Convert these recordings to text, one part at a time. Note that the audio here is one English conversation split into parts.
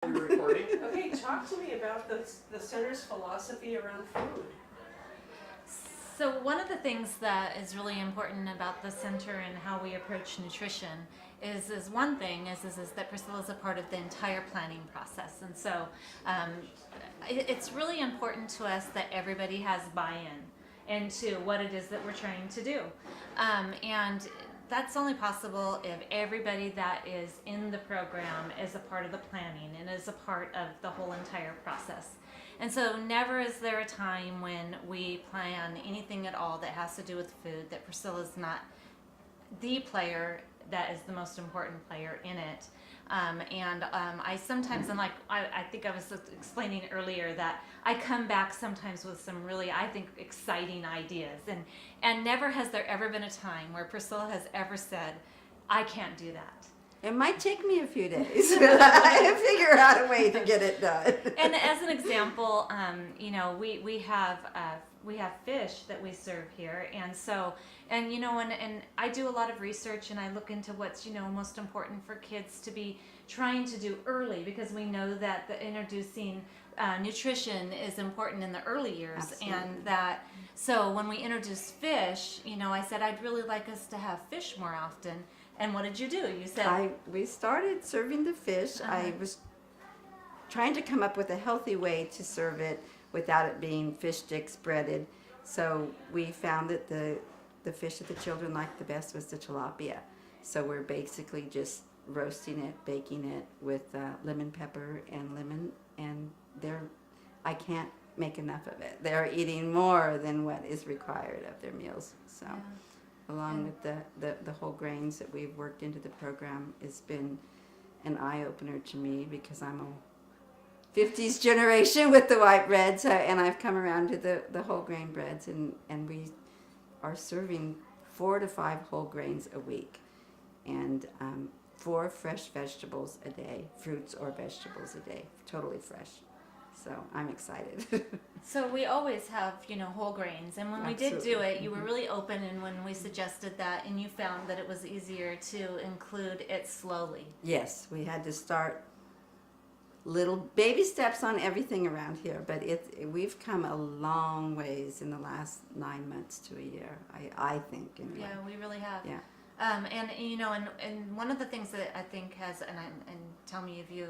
We're recording. Okay, talk to me about the center's philosophy around food. So one of the things that is really important about the center and how we approach nutrition is that Priscilla is a part of the entire planning process, and so it's really important to us that everybody has buy-in into what it is that we're trying to do, and that's only possible if everybody that is in the program is a part of the planning and is a part of the whole entire process. And so never is there a time when we plan anything at all that has to do with food that Priscilla's not the player that is the most important player in it. I sometimes, and like I think I was explaining earlier, that I come back sometimes with some really, I think, exciting ideas. And never has there ever been a time where Priscilla has ever said, I can't do that. It might take me a few days. I figure out a way to get it done. And as an example, we have fish that we serve here, and so and I do a lot of research and I look into what's most important for kids to be trying to do early, because we know that the introducing nutrition is important in the early years. Absolutely. And that so when we introduce fish, I said I'd really like us to have fish more often. And what did you do? You said we started serving the fish. I was trying to come up with a healthy way to serve it without it being fish sticks breaded. So we found that the fish that the children liked the best was the tilapia. So we're basically just roasting it, baking it with lemon pepper and lemon, and I can't make enough of it. They're eating more than what is required of their meals. So. Yeah. Along with the whole grains that we've worked into the program, has been an eye-opener to me, because I'm a 50s generation with the white breads, and I've come around to the whole grain breads, and we are serving 4 to 5 whole grains a week, and 4 fresh vegetables a day, fruits or vegetables a day, totally fresh. So I'm excited. So we always have, whole grains. And when Absolutely. we did do it, you were really open, and when we suggested that, and you found that it was easier to include it slowly. Yes, we had to start little baby steps on everything around here, but we've come a long ways in the last 9 months to a year, I think. Anyway. Yeah, we really have. Yeah. And one of the things that I think has, and tell me if you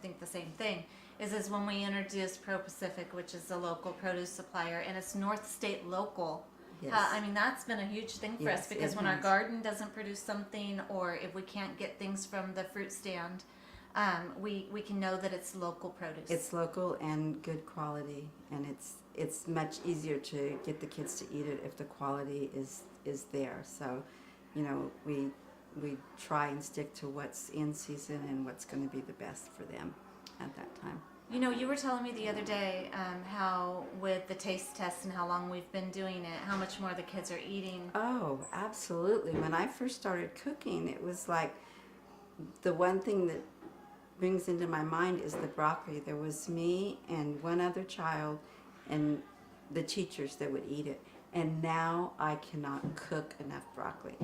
think the same thing, is when we introduced Pro Pacific, which is a local produce supplier, and it's North State local. Yes. That's been a huge thing for us, because when our garden doesn't produce something, or if we can't get things from the fruit stand, we can know that it's local produce. It's local and good quality, and it's much easier to get the kids to eat it if the quality is there. So, we try and stick to what's in season and what's going to be the best for them at that time. You were telling me the other day how with the taste test and how long we've been doing it, how much more the kids are eating. Oh, absolutely. When I first started cooking, it was like the one thing that brings into my mind is the broccoli. There was me and one other child and the teachers that would eat it. And now I cannot cook enough broccoli.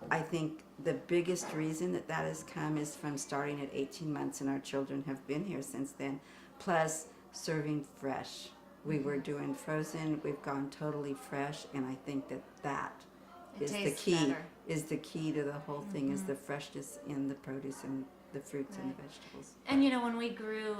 I think the biggest reason that has come is from starting at 18 months, and our children have been here since then, plus serving fresh. We were doing frozen, we've gone totally fresh, and I think that is the key. Better. Is the key to the whole thing, is the freshness in the produce and the fruits and the vegetables. And when we grew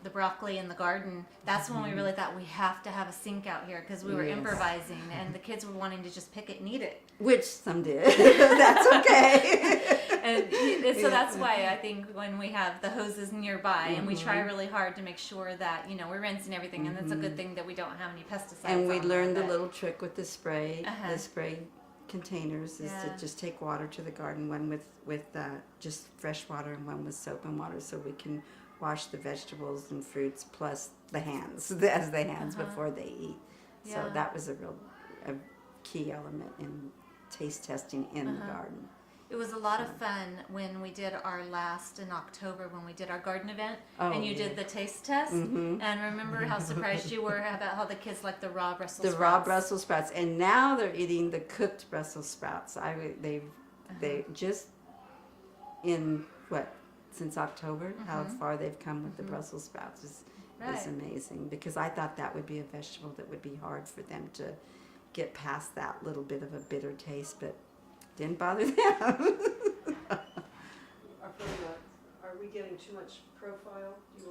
the broccoli in the garden, that's when we really thought we have to have a sink out here, because we were improvising, and the kids were wanting to just pick it and eat it. Which some did. That's okay. and so that's why I think when we have the hoses nearby, and we try really hard to make sure that we're rinsing everything, and it's a good thing that we don't have any pesticides. And we on learned it. the little trick with the spray. The spray containers is to just take water to the garden, one with just fresh water and one with soap and water, so we can wash the vegetables and fruits plus the hands before they eat. So that was a key element in taste testing in the garden. It was a lot of fun when we did our last in October, when we did our garden event, and you did the taste test. And remember how surprised you were about how the kids liked the raw Brussels sprouts. The raw Brussels sprouts, and now they're eating the cooked Brussels sprouts. They just in what since October. How Mhm. far they've come with the Mhm. Brussels sprouts is Right. amazing, because I thought that would be a vegetable that would be hard for them to get past that little bit of a bitter taste, but didn't bother them. Are we getting too much profile? Do you